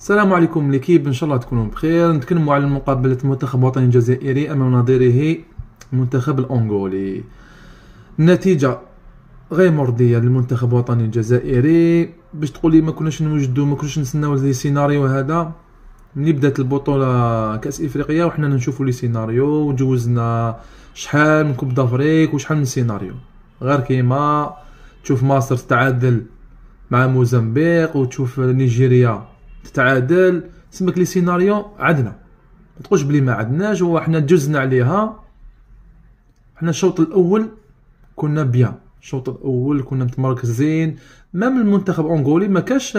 السلام عليكم ليكيب، ان شاء الله تكونوا بخير. نتكلموا على مقابله المنتخب الوطني الجزائري امام نظيره المنتخب الانغولي. النتيجه غير مرضيه للمنتخب الوطني الجزائري. باش تقولي ما كناش نوجدوا، ما كناش نستناو لي سيناريو هذا. ملي بدات البطوله كاس افريقيا وحنا نشوفوا لي سيناريو وجوزنا شحال من كوب دافريك وشحال من سيناريو، غير كيما تشوف مصر تتعادل مع موزمبيق وتشوف نيجيريا تتعادل. سمك لي سيناريو عندنا، ما تقولش بلي ما عندناش. هو حنا جزنا عليها. حنا الشوط الاول كنا بيان، الشوط الاول كنا متمركزين. مام المنتخب الانغولي ما كاش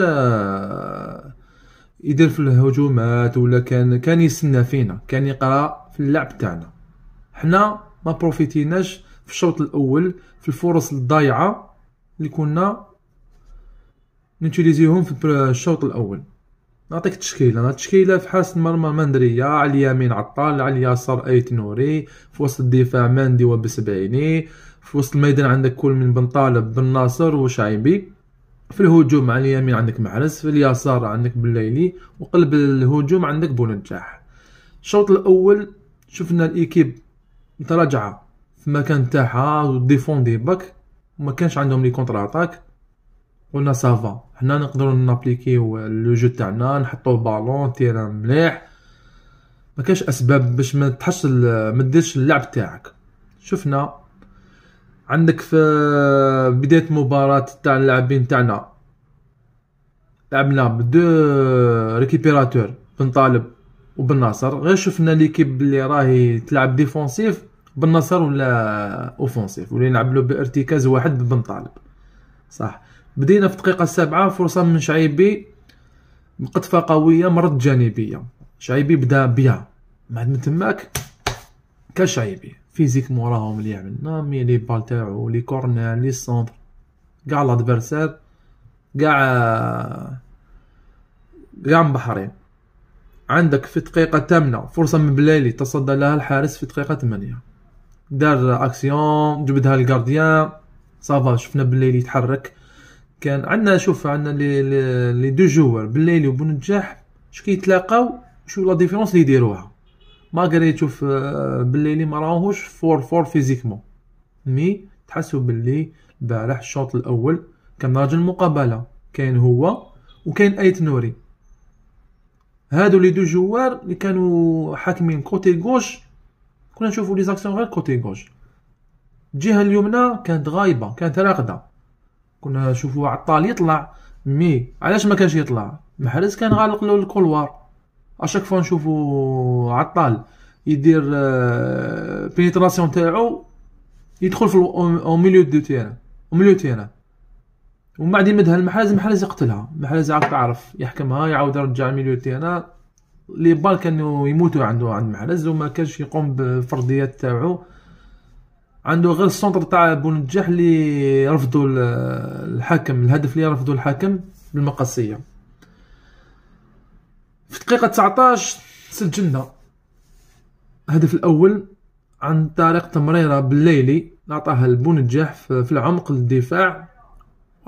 يدير في الهجومات ولا كان يسنى فينا، كان يقرا في اللعب تاعنا. حنا ما بروفيتيناش في الشوط الاول في الفرص الضايعه اللي كنا نوتيليزيهم في الشوط الاول. نعطيك التشكيله في حارس المرمى مندرية، على اليمين عطال، على اليسار ايت نوري، في وسط الدفاع ماندي وبسبعيني، في وسط الميدان عندك كل من بن طالب بن ناصر وشعيبي، في الهجوم على اليمين عندك محرز، في اليسار عندك بليلي، وقلب الهجوم عندك بونجاح. الشوط الاول شفنا الايكيب متراجعه في مكان تاعها وديفوندي باك، وما كانش عندهم لي كونتر اتاك. قلنا صافا حنا نقدروا نابليكيو لو جو تاعنا، نحطوا بالون تيران مليح، ما كاش اسباب باش ما تحش ما ديرش اللعب تاعك. شفنا عندك في بدايه المباراه تاع اللاعبين تاعنا لعبنا بدو ريكيبيراتور بن طالب وبن ناصر. غير شفنا ليكيب اللي راهي تلعب ديفونسيف بن ناصر ولا اوفونسيف، ولا يلعب له بارتكاز واحد بن طالب. صح، بدينا في الدقيقة 7 فرصة من شعيبي، قطفة قوية مرد جانبية. شعيبي بدا بيان، من تماك كشعيبي فيزيك موراهم اللي عملنا مي لي بال تاعو لي كورنر لي سونتر قاع لادفيرسير قاع مبحرين. عندك في الدقيقة 8 فرصة من بلالي تصدى لها الحارس في الدقيقة 8، دار اكسيون جبدها الجارديان. صافا شفنا بلالي يتحرك. كان عندنا شوف عندنا لي دو جوار بليلي وبنجاح شكي يتلاقاو، شو لا ديفيرونس اللي يديروها. ما قريت تشوف بليلي ما راهوش فور فيزيكمون، مي تحسوا باللي البارح الشوط الاول كان راجل مقابله، كاين هو وكاين ايت نوري. هادو لي دو جوار اللي كانوا حاكمين كوتي غوش، كنا نشوفوا لي زاكسيون غير كوتي غوش. الجهه اليمنى كانت غايبه، كانت راقده. كنا نشوفوا عطال يطلع، مي علاش ما كانش يطلع؟ محرز كان غالق له الكولوار. اشاك فوا نشوفوا عطال يدير بينيتراسيون تاعو يدخل في او ميليو دو تيران، او ميليو تيران، ومن بعد يمدها المحرز يقتلها. المحرز عاك تعرف يحكمها يعاود يرجع ميليو تيران. لي بال كانوا يموتوا عند محرز وما كانش يقوم بالفرديات تاعو. عنده غير السونتر تاع بونجاح اللي رفضوا الحكم، الهدف اللي رفضوا الحكم بالمقصيه. في دقيقه 19 سجلنا الهدف الاول عن طريق تمريره بالليلي نعطاها البونجاح في العمق للدفاع.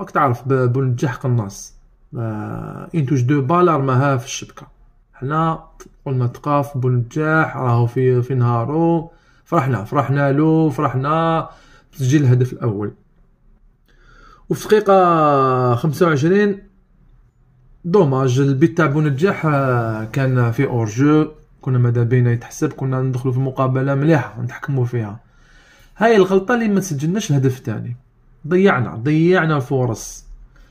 راك تعرف بونجاح قناص، انتوج دو بال رماها في الشبكه. حنا قلنا تقاف بونجاح راهو في نهارو. فرحنا له، فرحنا بتسجيل الهدف الاول. وفي دقيقه 25 دوماج البيت تاع بونجاح كان في اورجو، كنا ماذا بينا يتحسب، كنا ندخلوا في مقابله مليحه نتحكموا فيها. هاي الغلطه اللي ما تسجلناش الهدف الثاني. ضيعنا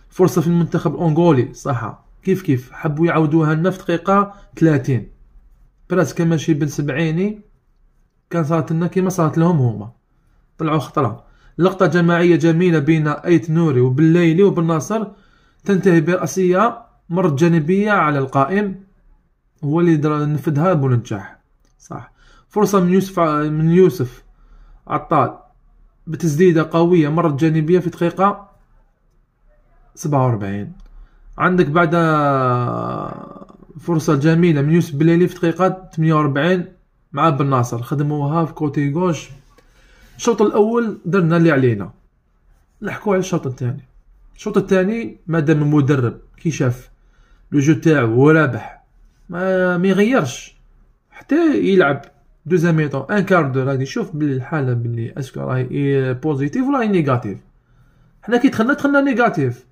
فرصه في المنتخب الانغولي. صح، كيف حبوا يعاودوها لنا في دقيقه 30 براسك ماشي بن سبعيني. كان صارت لنا كيما صارت لهم هما، طلعوا خطره. لقطه جماعيه جميله بين ايت نوري وبالليلي وبن ناصر تنتهي براسيه مرة جانبيه على القائم، هو اللي نفذها بونجاح. صح، فرصه من يوسف عطال بتسديده قويه مرة جانبيه في دقيقه 47. عندك بعد فرصه جميله من يوسف بليلي في دقيقه 48 مع بن ناصر، خدموها في كوتي غوش. الشوط الاول درنا اللي علينا، نحكوا على الشوط الثاني. الشوط الثاني مادام المدرب كي شاف لو جو تاعو هو رابح، ما يغيرش حتى يلعب دوزيام ميطون ان كار دو، غادي يشوف بلي الحاله بلي اسكو راهي بوزيتيف ولا راهي نيجاتيف. حنا كي دخلنا نيجاتيف،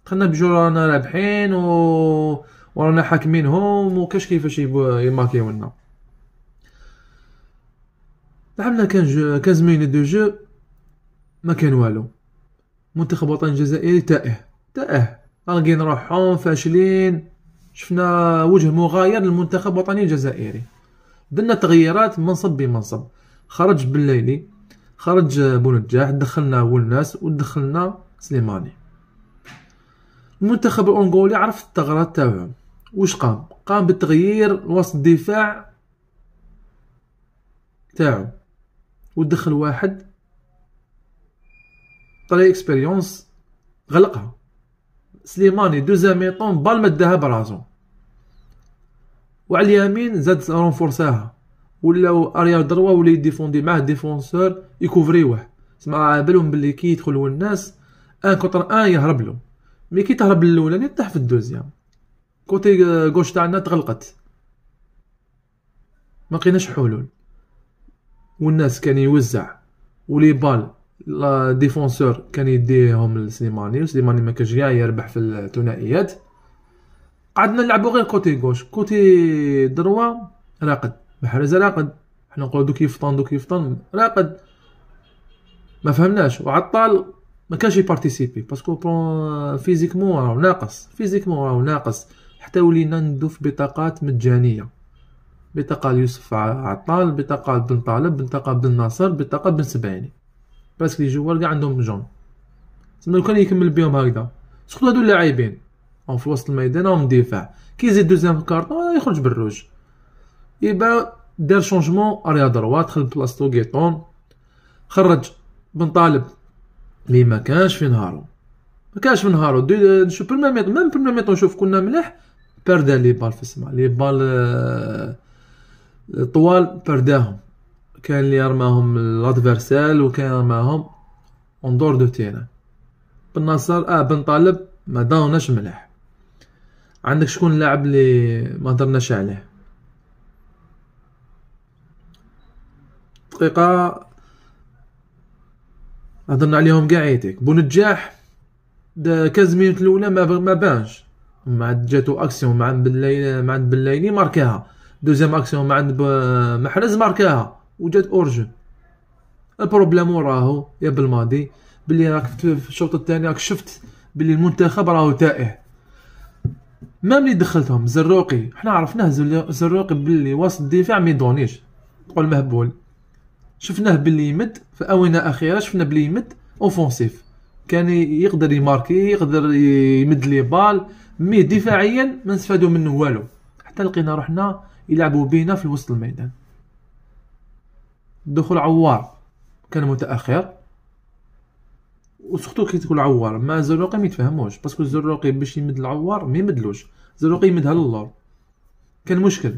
دخلنا بجو رانا رابحين ورانا حاكمينهم وكاش كيفاش يماكيو لنا. لعبنا كان زميني دو جو ما كان والو. منتخب وطني الجزائري تائه راقين روحهم فاشلين. شفنا وجه مغاير للمنتخب الوطني الجزائري. درنا تغييرات منصب بمنصب، خرج بالليلي، خرج بونجاح، دخلنا ولناس ودخلنا سليماني. المنتخب الأنغولي عرف الثغرات تاعهم. واش قام بالتغيير وسط الدفاع تاعو، ودخل واحد طري اكسبيريونس غلقها. سليماني دوزيام ميطون بال مداها براسو، وعلى اليمين زاد رونفورساها، ولاو اريال دروا ولا يديفوندي معاه ديفونسور يكوفريوه. سمع بالهم بلي كي يدخلوا الناس ان كونتر ان يهرب له، مي كي تهرب الاولاني طيح في الدوزيام. كوتي غوش تاعنا تغلقت، ما لقيناش حلول، والناس كان يوزع ولي بال ديفونسور كان يديهم لسليماني، وسليماني ما كانش كاع يربح في الثنائيات. قعدنا نلعبوا غير كوتي غوش، كوتي دروا راقد، محرز راقد، حنا نقولوا دوك يفطن راقد، ما فهمناش. وعطال ما كانش يبارتيسيبي باسكو فيزيكمون راهو ناقص، حتى ولينا ندوف بطاقات مجانيه، بطاقه ليوسف عطال، بطاقه بن طالب، بطاقه بن ناصر، بطاقه بن سبعيني، باسكو لي جوار كاع عندهم جون. تسمى لو كان يكمل بهم هكذا، سورتو هادو اللاعبين او في وسط الميدان او من الدفاع، كي يزيد دوزيام كارطون يخرج بالروج. يبقى دار شونجمون اريا دروا، دخل بلاصتو غيطون، خرج بن طالب لي ما كانش في نهارو، نشوف بريمير ميطون نشوف كنا مليح، بردا لي بال في السما، لي بال طوال برداهم. كان اللي رماهم الادفيرسال وكان رماهم اون دور دو تيران. بن ناصر بن طالب ما داوناش مليح. عندك شكون اللاعب اللي ما درناش عليه؟ دقيقه هضرنا عليهم كاع عيتك. بونجاح كاز مينوت الاولى ما بانش، مع جاتو اكسيون مع بالليلي ماركاها، دوزيام اكسيون مع محرز ماركاها وجات اورجو. البروبليم راهو يا بالماضي بلي راك في الشوط الثاني راك شفت بلي المنتخب راهو تائه. ما ملي دخلتهم زروقي، حنا عرفناه زروقي بلي وسط الدفاع ما يدونيش، تقول مهبول. شفناه بلي يمد في اونه اخيره، شفنا بلي يمد اوفونسيف، كان يقدر يماركي، يقدر يمد لي بال، مي دفاعيا ما نستفادوا منه والو. حتى لقينا روحنا يلعبوا بينا في وسط الميدان. دخول عوار كان متاخر، وسورتو كي تقول عوار مع زروقي ما يتفاهموش، باسكو زروقي باش يمد العوار ما يمدلوش، زروقي يمدها للور، كان مشكل.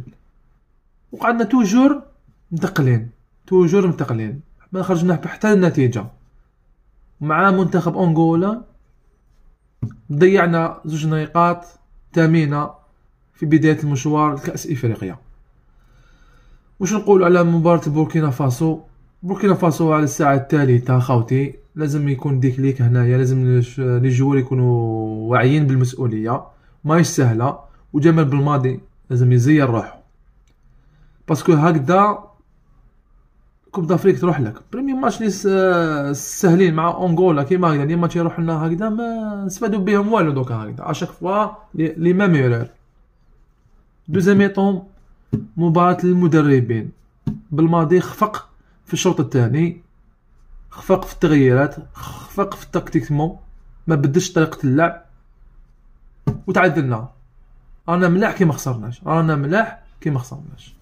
وقعدنا توجور متقلين ما خرجنا حتى النتيجه. مع منتخب انغولا ضيعنا 2 نقاط ثمينه في بدايه المشوار لكأس افريقيا. واش نقول على مباراة بوركينا فاسو على الساعة الثالثة خوتي، لازم يكون ديكليك هنايا، لازم لي جوار يكونوا واعيين بالمسؤولية، ماهيش سهلة. وجمال بالماضي لازم يزير روحه، باسكو هكذا كوب دافريك تروح لك. بريمي ماتش لي سهلين مع انغولا كيما هكذا، لي ماتش يروح لنا هكذا ما نستفادوا بهم والو. دوكا هكذا اشاك فوا لي ميم ايرور. دوزيام ميطون مباراة المدربين، بالماضي خفق في الشوط الثاني، خفق في التغييرات، خفق في التكتيكمون، ما بدلش طريقة اللعب وتعادلنا. رانا ملاح كي ما خسرناش.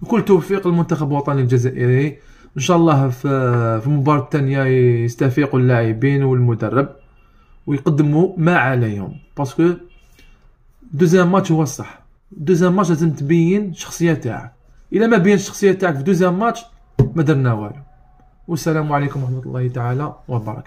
بكل توفيق للمنتخب الوطني الجزائري، ان شاء الله في المباراة الثانية يستفيقوا اللاعبين والمدرب ويقدموا ما عليهم، باسكو دوزيام ماتش هو الصح. دوزيام ماتش لازم تبين الشخصيه تاعك، الا ما بينش الشخصيه تاعك في دوزيام ماتش ما درنا والو. والسلام عليكم ورحمه الله تعالى وبركاته.